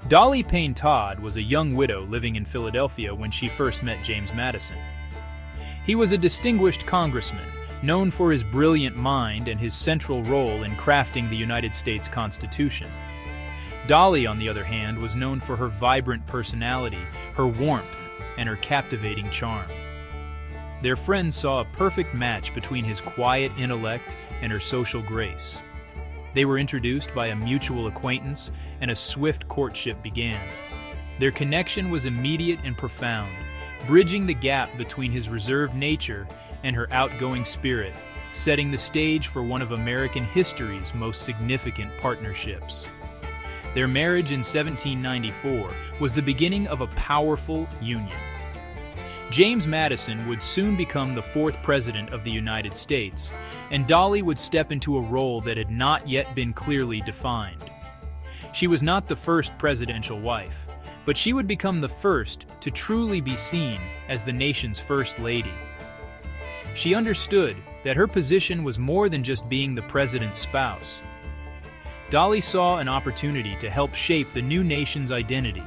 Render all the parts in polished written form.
Dolly Payne Todd was a young widow living in Philadelphia when she first met James Madison. He was a distinguished congressman, known for his brilliant mind and his central role in crafting the United States Constitution. Dolly, on the other hand, was known for her vibrant personality, her warmth, and her captivating charm. Their friends saw a perfect match between his quiet intellect and her social grace. They were introduced by a mutual acquaintance, and a swift courtship began. Their connection was immediate and profound, bridging the gap between his reserved nature and her outgoing spirit, setting the stage for one of American history's most significant partnerships. Their marriage in 1794 was the beginning of a powerful union. James Madison would soon become the fourth president of the United States, and Dolly would step into a role that had not yet been clearly defined. She was not the first presidential wife, but she would become the first to truly be seen as the nation's first lady. She understood that her position was more than just being the president's spouse. Dolly saw an opportunity to help shape the new nation's identity.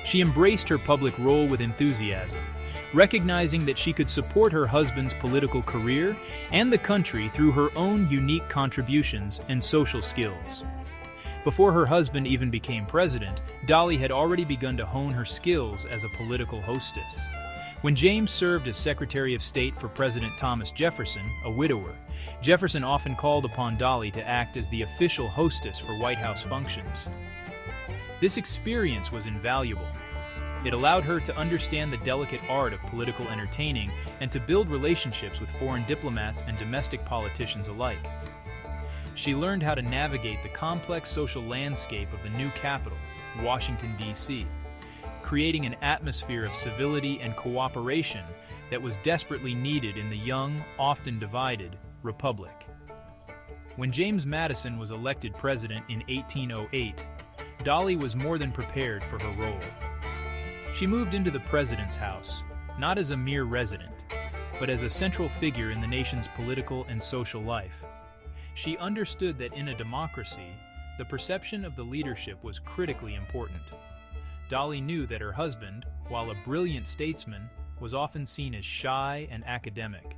She embraced her public role with enthusiasm, recognizing that she could support her husband's political career and the country through her own unique contributions and social skills. Before her husband even became president, Dolly had already begun to hone her skills as a political hostess. When James served as Secretary of State for President Thomas Jefferson, a widower, Jefferson often called upon Dolly to act as the official hostess for White House functions. This experience was invaluable. It allowed her to understand the delicate art of political entertaining and to build relationships with foreign diplomats and domestic politicians alike. She learned how to navigate the complex social landscape of the new capital, Washington, D.C., creating an atmosphere of civility and cooperation that was desperately needed in the young, often divided, republic. When James Madison was elected president in 1808, Dolly was more than prepared for her role. She moved into the president's house, not as a mere resident, but as a central figure in the nation's political and social life. She understood that in a democracy, the perception of the leadership was critically important. Dolly knew that her husband, while a brilliant statesman, was often seen as shy and academic.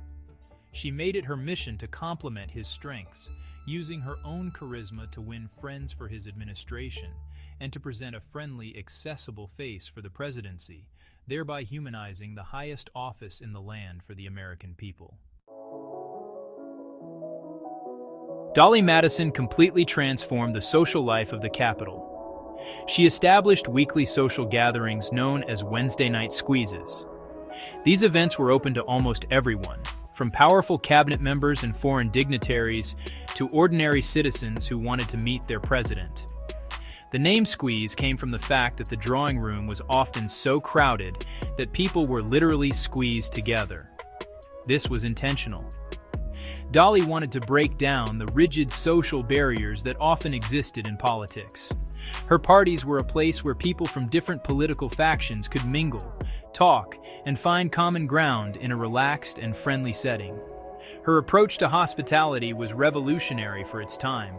She made it her mission to complement his strengths, using her own charisma to win friends for his administration and to present a friendly, accessible face for the presidency, thereby humanizing the highest office in the land for the American people. Dolly Madison completely transformed the social life of the Capitol. She established weekly social gatherings known as Wednesday night squeezes. These events were open to almost everyone, from powerful cabinet members and foreign dignitaries to ordinary citizens who wanted to meet their president. The name squeeze came from the fact that the drawing room was often so crowded that people were literally squeezed together. This was intentional. Dolly wanted to break down the rigid social barriers that often existed in politics. Her parties were a place where people from different political factions could mingle, talk, and find common ground in a relaxed and friendly setting. Her approach to hospitality was revolutionary for its time.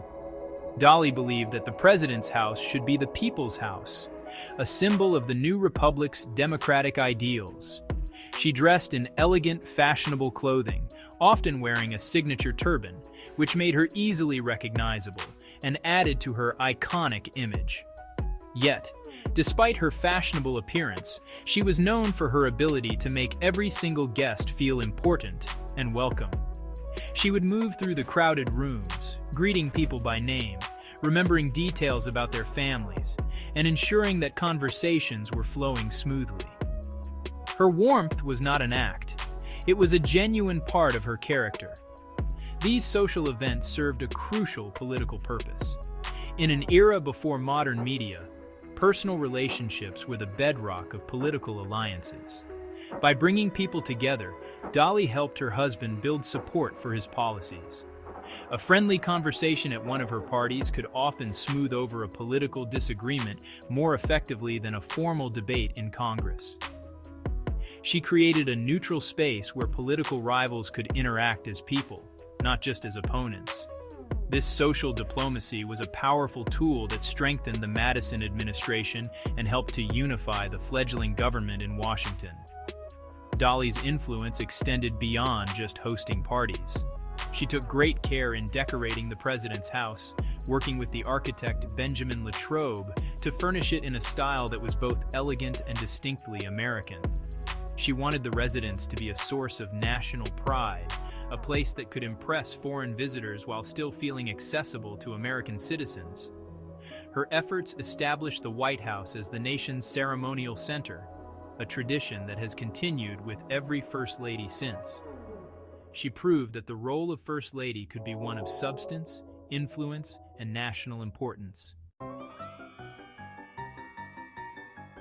Dolly believed that the president's house should be the people's house, a symbol of the new republic's democratic ideals. She dressed in elegant, fashionable clothing, often wearing a signature turban, which made her easily recognizable and added to her iconic image. Yet, despite her fashionable appearance, she was known for her ability to make every single guest feel important and welcome. She would move through the crowded rooms, greeting people by name, remembering details about their families, and ensuring that conversations were flowing smoothly. Her warmth was not an act. It was a genuine part of her character. These social events served a crucial political purpose. In an era before modern media, personal relationships were the bedrock of political alliances. By bringing people together, Dolly helped her husband build support for his policies. A friendly conversation at one of her parties could often smooth over a political disagreement more effectively than a formal debate in Congress. She created a neutral space where political rivals could interact as people, not just as opponents. This social diplomacy was a powerful tool that strengthened the Madison administration and helped to unify the fledgling government in Washington. Dolly's influence extended beyond just hosting parties. She took great care in decorating the president's house, working with the architect Benjamin Latrobe to furnish it in a style that was both elegant and distinctly American. She wanted the residence to be a source of national pride, a place that could impress foreign visitors while still feeling accessible to American citizens. Her efforts established the White House as the nation's ceremonial center, a tradition that has continued with every First Lady since. She proved that the role of First Lady could be one of substance, influence, and national importance.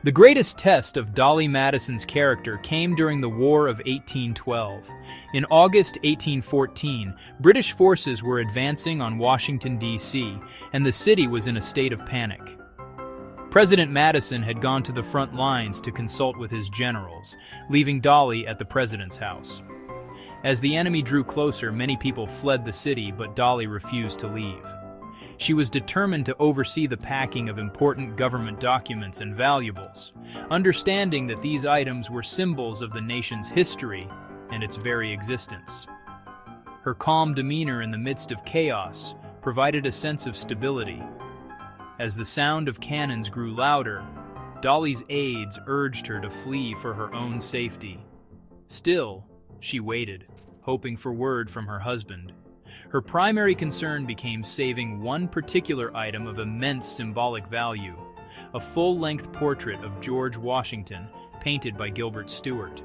The greatest test of Dolly Madison's character came during the War of 1812. In August 1814, British forces were advancing on Washington, D.C., and the city was in a state of panic. President Madison had gone to the front lines to consult with his generals, leaving Dolly at the president's house. As the enemy drew closer, many people fled the city, but Dolly refused to leave. She was determined to oversee the packing of important government documents and valuables, understanding that these items were symbols of the nation's history and its very existence. Her calm demeanor in the midst of chaos provided a sense of stability. As the sound of cannons grew louder, Dolly's aides urged her to flee for her own safety. Still, she waited, hoping for word from her husband. Her primary concern became saving one particular item of immense symbolic value, a full-length portrait of George Washington, painted by Gilbert Stuart.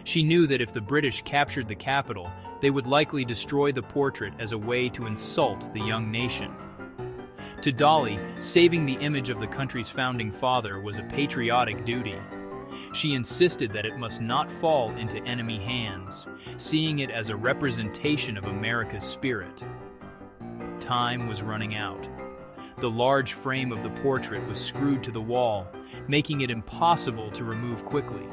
She knew that if the British captured the capital, they would likely destroy the portrait as a way to insult the young nation. To Dolly, saving the image of the country's founding father was a patriotic duty. She insisted that it must not fall into enemy hands, seeing it as a representation of America's spirit. Time was running out. The large frame of the portrait was screwed to the wall, making it impossible to remove quickly.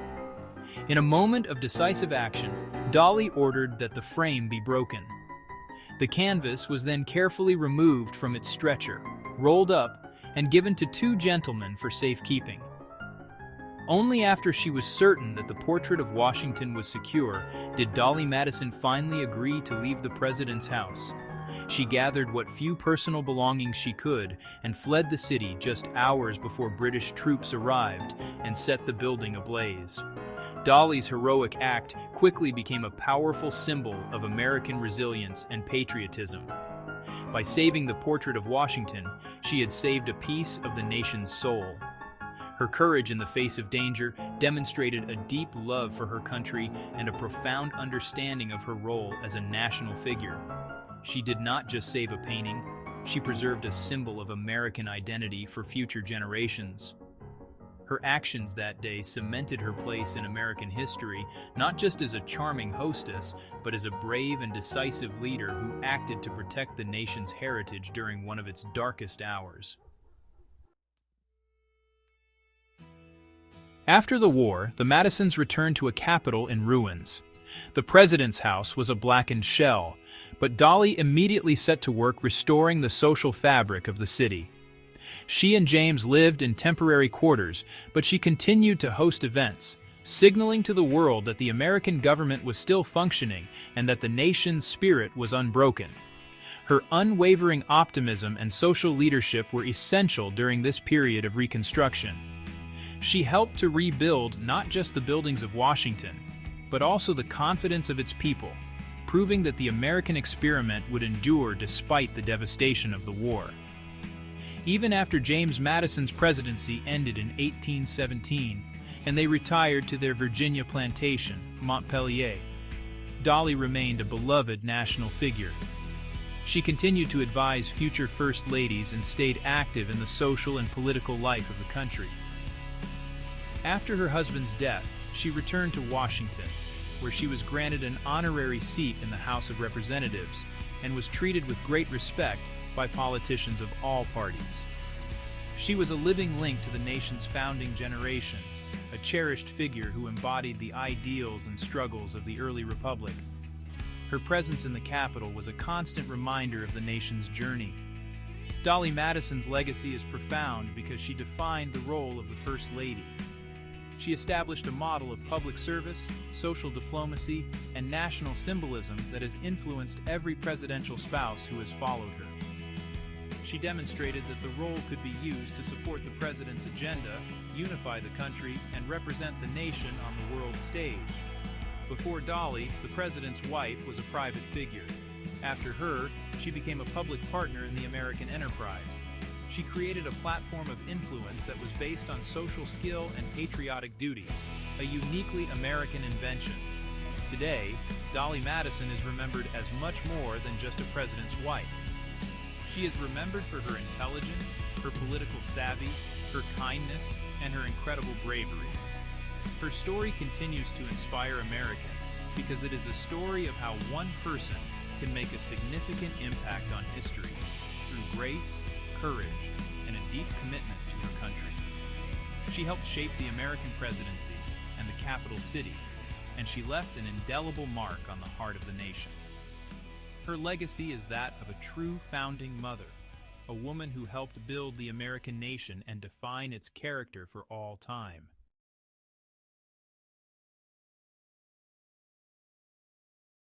In a moment of decisive action, Dolly ordered that the frame be broken. The canvas was then carefully removed from its stretcher, rolled up, and given to two gentlemen for safekeeping. Only after she was certain that the portrait of Washington was secure did Dolly Madison finally agree to leave the president's house. She gathered what few personal belongings she could and fled the city just hours before British troops arrived and set the building ablaze. Dolly's heroic act quickly became a powerful symbol of American resilience and patriotism. By saving the portrait of Washington, she had saved a piece of the nation's soul. Her courage in the face of danger demonstrated a deep love for her country and a profound understanding of her role as a national figure. She did not just save a painting, she preserved a symbol of American identity for future generations. Her actions that day cemented her place in American history, not just as a charming hostess, but as a brave and decisive leader who acted to protect the nation's heritage during one of its darkest hours. After the war, the Madisons returned to a capital in ruins. The president's house was a blackened shell, but Dolly immediately set to work restoring the social fabric of the city. She and James lived in temporary quarters, but she continued to host events, signaling to the world that the American government was still functioning and that the nation's spirit was unbroken. Her unwavering optimism and social leadership were essential during this period of Reconstruction. She helped to rebuild not just the buildings of Washington, but also the confidence of its people, proving that the American experiment would endure despite the devastation of the war. Even after James Madison's presidency ended in 1817, and they retired to their Virginia plantation, Montpelier, Dolly remained a beloved national figure. She continued to advise future First Ladies and stayed active in the social and political life of the country. After her husband's death, she returned to Washington, where she was granted an honorary seat in the House of Representatives and was treated with great respect by politicians of all parties. She was a living link to the nation's founding generation, a cherished figure who embodied the ideals and struggles of the early republic. Her presence in the Capitol was a constant reminder of the nation's journey. Dolly Madison's legacy is profound because she defined the role of the First Lady. She established a model of public service, social diplomacy, and national symbolism that has influenced every presidential spouse who has followed her. She demonstrated that the role could be used to support the president's agenda, unify the country, and represent the nation on the world stage. Before Dolly, the president's wife was a private figure. After her, she became a public partner in the American enterprise. She created a platform of influence that was based on social skill and patriotic duty, a uniquely American invention. Today, Dolly Madison is remembered as much more than just a president's wife. She is remembered for her intelligence, her political savvy, her kindness, and her incredible bravery. Her story continues to inspire Americans because it is a story of how one person can make a significant impact on history through grace, courage, and a deep commitment to her country. She helped shape the American presidency and the capital city, and she left an indelible mark on the heart of the nation. Her legacy is that of a true founding mother, a woman who helped build the American nation and define its character for all time.